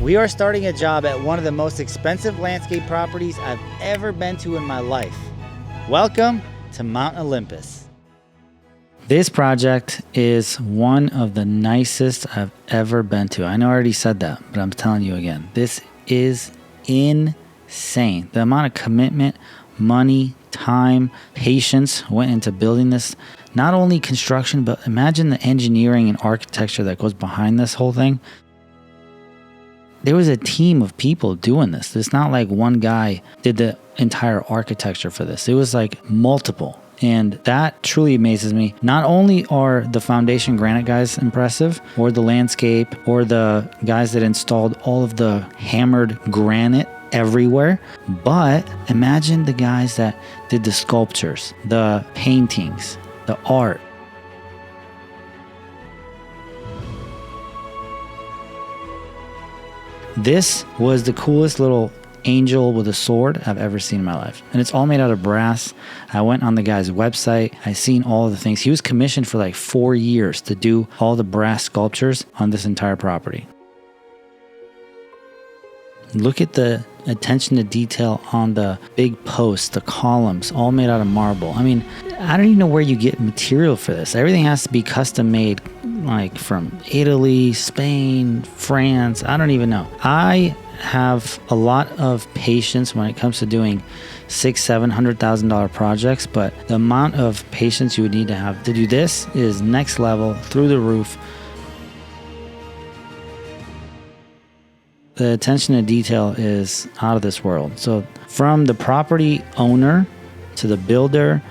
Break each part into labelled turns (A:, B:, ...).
A: We are starting a job at one of the most expensive landscape properties I've ever been to in my life. Welcome to Mount Olympus. This project is one of the nicest I've ever been to. I know I already said that, but I'm telling you again, this is insane. The amount of commitment, money, time, patience went into building this. Not only construction, but imagine the engineering and architecture that goes behind this whole thing. There was a team of people doing this. It's not like one guy did the entire architecture for this. It was like multiple. And that truly amazes me. Not only are the foundation granite guys impressive, or the landscape, or the guys that installed all of the hammered granite everywhere, but imagine the guys that did the sculptures, the paintings, the art. This was the coolest little angel with a sword I've ever seen in my life. And it's all made out of brass. I went on the guy's website. I seen all of the things. He was commissioned for like 4 years to do all the brass sculptures on this entire property. Look at the attention to detail on the big posts, the columns, all made out of marble. I mean, I don't even know where you get material for this. Everything has to be custom made, like from Italy, Spain, France. I don't even know. I have a lot of patience when it comes to doing $600,000-$700,000 projects, but the amount of patience you would need to have to do this is next level, through the roof. The attention to detail is out of this world. So from the property owner to the builder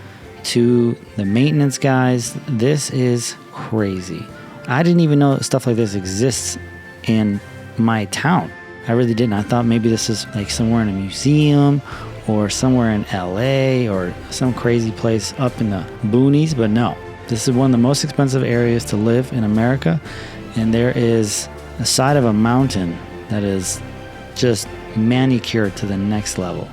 A: to the maintenance guys, this is crazy. I didn't even know stuff like this exists in my town. I really didn't. I thought maybe this is like somewhere in a museum or somewhere in LA or some crazy place up in the boonies, but no. This is one of the most expensive areas to live in America, and there is a side of a mountain that is just manicured to the next level.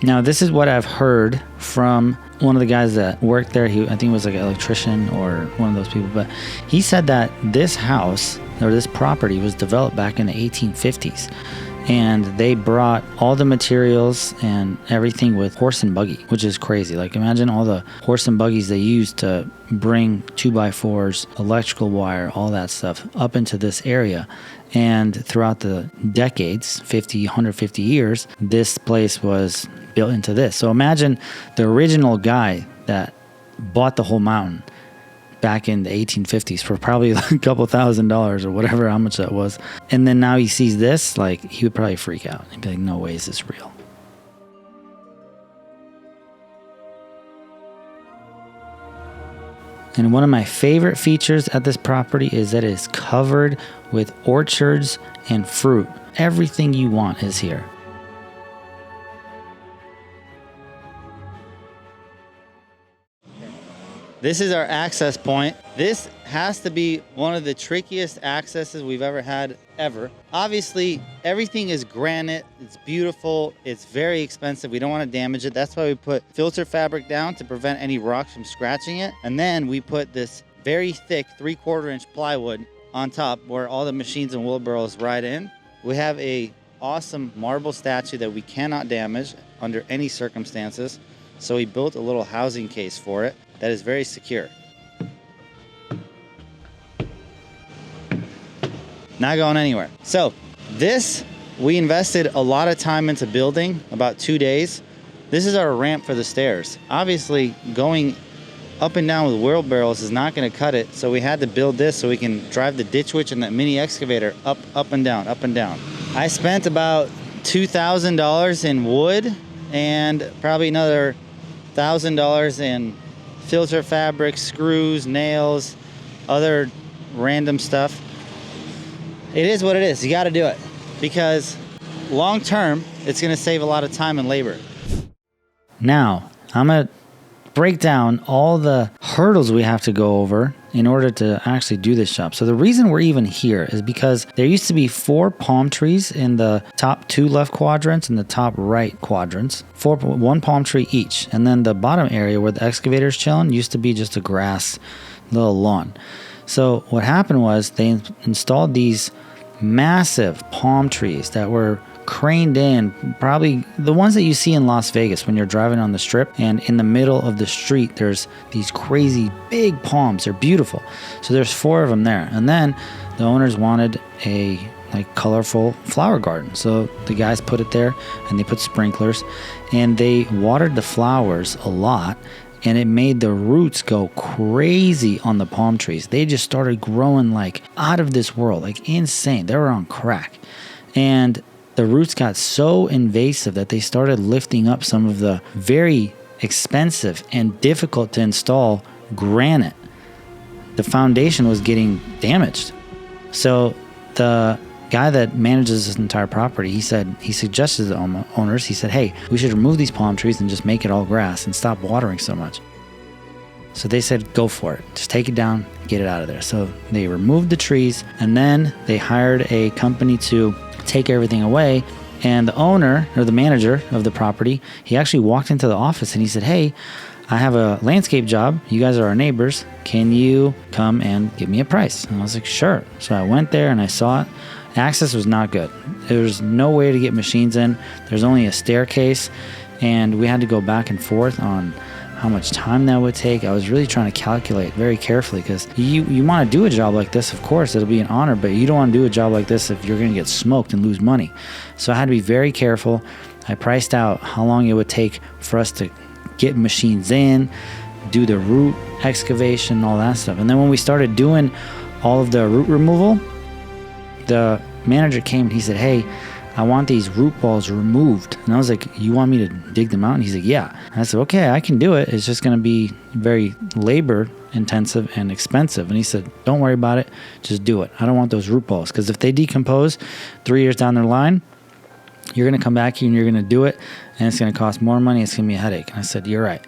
A: Now, this is what I've heard from one of the guys that worked there. I think he was like an electrician or one of those people, but he said that this house or this property was developed back in the 1850s. And they brought all the materials and everything with horse and buggy, which is crazy. Like, imagine all the horse and buggies they used to bring 2x4s, electrical wire, all that stuff up into this area. And throughout the decades, 50, 150 years, this place was built into this. So imagine the original guy that bought the whole mountain back in the 1850s for probably like a couple $1,000s or whatever, how much that was. And then now he sees this, like, he would probably freak out. He'd be like, no way is this real. And one of my favorite features at this property is that it's covered with orchards and fruit. Everything you want is here. This is our access point. This has to be one of the trickiest accesses we've ever had, ever. Obviously, everything is granite. It's beautiful. It's very expensive. We don't want to damage it. That's why we put filter fabric down to prevent any rocks from scratching it. And then we put this very thick 3/4 inch plywood on top where all the machines and wheelbarrows ride in. We have a awesome marble statue that we cannot damage under any circumstances. So we built a little housing case for it that is very secure. Not going anywhere. So this, we invested a lot of time into building, about 2 days. This is our ramp for the stairs. Obviously, going up and down with wheelbarrows is not gonna cut it, so we had to build this so we can drive the ditch witch and that mini excavator up and down, up and down. I spent about $2,000 in wood and probably another $1,000 in filter fabric, screws, nails, other random stuff. It is what it is. You got to do it because long term, it's going to save a lot of time and labor. Now, I'm going to break down all the hurdles we have to go over in order to actually do this job. So the reason we're even here is because there used to be 4 palm trees in the top 2 left quadrants and the top right quadrants, 1 palm tree each. And then the bottom area where the excavator's chilling used to be just a grass little lawn. So what happened was they installed these massive palm trees that were craned in, probably the ones that you see in Las Vegas when you're driving on the strip, and in the middle of the street there's these crazy big palms. They're beautiful. So there's 4 of them there. And then the owners wanted a colorful flower garden, so the guys put it there, and they put sprinklers, and they watered the flowers a lot, and it made the roots go crazy on the palm trees. They just started growing like out of this world, like insane. They were on crack. And the roots got so invasive that they started lifting up some of the very expensive and difficult to install granite. The foundation was getting damaged. So the guy that manages this entire property, he suggested to the owners, he said, hey, we should remove these palm trees and just make it all grass and stop watering so much. So they said, go for it. Just take it down, get it out of there. So they removed the trees, and then they hired a company to take everything away. And the owner, or the manager of the property, he actually walked into the office and he said, hey, I have a landscape job. You guys are our neighbors. Can you come and give me a price? And I was like, sure. So I went there and I saw it. Access was not good. There was no way to get machines in. There's only a staircase, and we had to go back and forth on how much time that would take. I was really trying to calculate very carefully, because you want to do a job like this, of course, it'll be an honor, but you don't want to do a job like this if you're going to get smoked and lose money. So I had to be very careful. I priced out how long it would take for us to get machines in, do the root excavation, all that stuff. And then when we started doing all of the root removal, the manager came and he said, hey, I want these root balls removed. And I was like, you want me to dig them out? And he's like, yeah. And I said, okay, I can do it. It's just going to be very labor intensive and expensive. And he said, don't worry about it. Just do it. I don't want those root balls, because if they decompose 3 years down the line, you're going to come back here and you're going to do it, and it's going to cost more money. It's going to be a headache. And I said, you're right.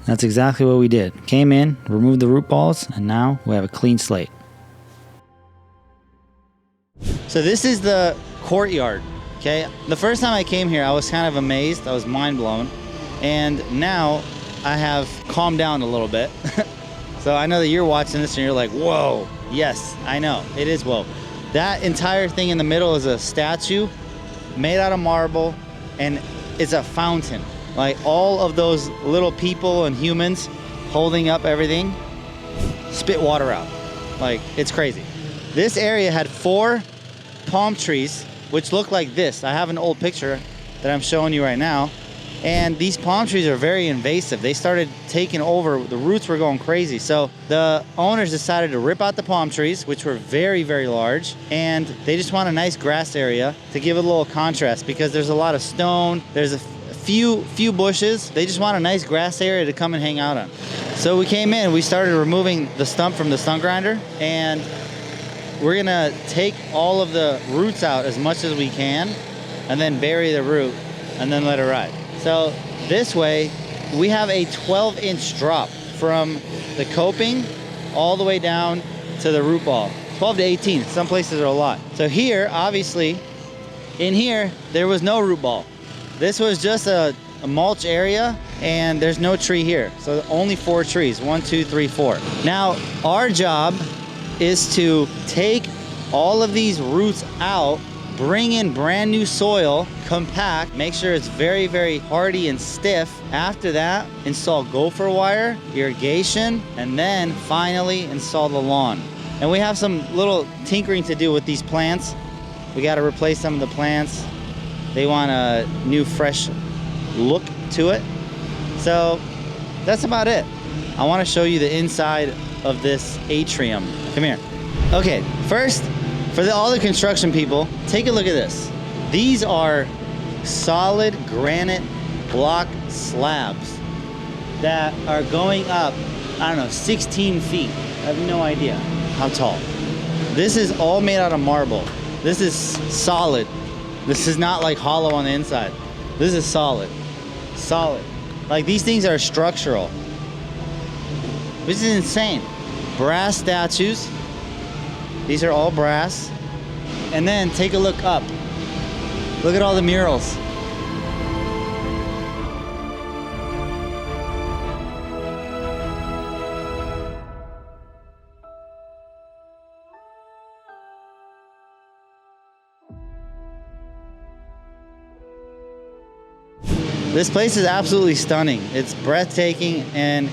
A: That's exactly what we did. Came in, removed the root balls, and now we have a clean slate. So this is the courtyard, okay? The first time I came here, I was kind of amazed. I was mind blown. And now I have calmed down a little bit. So I know that you're watching this and you're like, whoa. Yes, I know. It is whoa. That entire thing in the middle is a statue made out of marble, and it's a fountain. Like all of those little people and humans holding up everything spit water out. Like, it's crazy. This area had 4 palm trees, which look like this. I have an old picture that I'm showing you right now. And these palm trees are very invasive. They started taking over. The roots were going crazy. So the owners decided to rip out the palm trees, which were very, very large. And they just want a nice grass area to give it a little contrast, because there's a lot of stone. There's a few bushes. They just want a nice grass area to come and hang out on. So we came in, we started removing the stump from the stump grinder, and we're gonna take all of the roots out as much as we can, and then bury the root, and then let it ride. So this way, we have a 12-inch drop from the coping all the way down to the root ball. 12 to 18, some places are a lot. So here, obviously, in here, there was no root ball. This was just a mulch area, and there's no tree here. So only 4 trees, 1, 2, 3, 4. Now, our job is to take all of these roots out, bring in brand new soil, compact, make sure it's very, very hardy and stiff. After that, install gopher wire, irrigation, and then finally install the lawn. And we have some little tinkering to do with these plants. We got to replace some of the plants. They want a new, fresh look to it. So that's about it. I want to show you the inside of this atrium. Come here. Okay, first, for all the construction people, take a look at this. These are solid granite block slabs that are going up, I don't know, 16 feet. I have no idea how tall. This is all made out of marble. This is solid. This is not like hollow on the inside. This is solid. Solid. Like, these things are structural. This is insane. Brass statues. These are all brass. And then take a look up. Look at all the murals. This place is absolutely stunning. It's breathtaking, and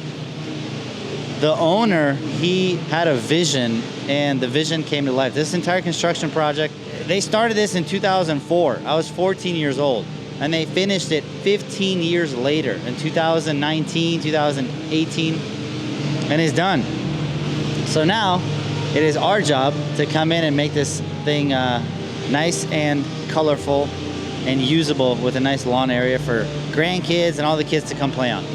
A: the owner, he had a vision, and the vision came to life. This entire construction project, they started this in 2004. I was 14 years old, and they finished it 15 years later in 2019, 2018, and it's done. So now it is our job to come in and make this thing nice and colorful and usable with a nice lawn area for grandkids and all the kids to come play on.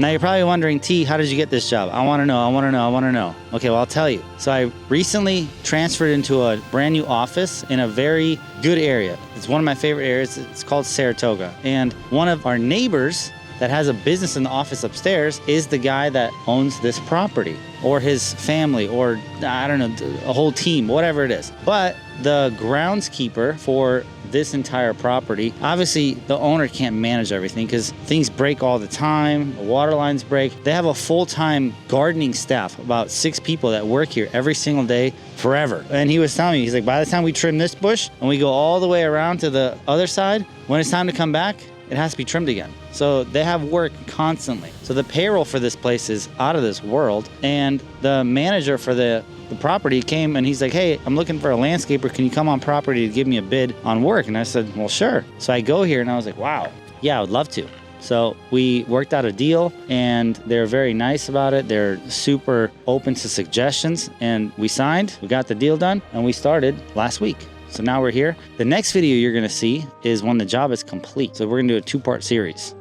A: Now you're probably wondering, T, how did you get this job? I want to know. Okay, well, I'll tell you. So I recently transferred into a brand new office in a very good area. It's one of my favorite areas. It's called Saratoga. And one of our neighbors that has a business in the office upstairs is the guy that owns this property, or his family, or I don't know, a whole team, whatever it is. But the groundskeeper for this entire property, obviously the owner can't manage everything because things break all the time, the water lines break. They have a full-time gardening staff, about 6 people that work here every single day forever. And he was telling me, he's like, by the time we trim this bush and we go all the way around to the other side, when it's time to come back, it has to be trimmed again. So they have work constantly. So the payroll for this place is out of this world. And the manager for the property came and he's like, hey, I'm looking for a landscaper. Can you come on property to give me a bid on work? And I said, well, sure. So I go here and I was like, wow, yeah, I would love to. So we worked out a deal, and they're very nice about it. They're super open to suggestions, and we signed, we got the deal done, and we started last week. So now we're here. The next video you're gonna see is when the job is complete. So we're gonna do a 2-part series.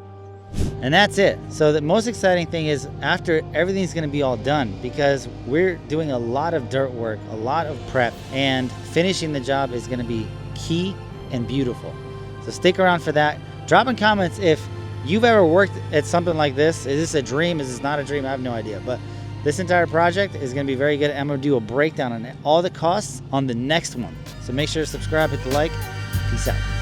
A: And that's it. So the most exciting thing is after everything's gonna be all done, because we're doing a lot of dirt work, a lot of prep, and finishing the job is gonna be key and beautiful. So stick around for that. Drop in comments if you've ever worked at something like this. Is this a dream? Is this not a dream? I have no idea. But this entire project is gonna be very good. I'm gonna do a breakdown on all the costs on the next one. So make sure to subscribe, hit the like. Peace out.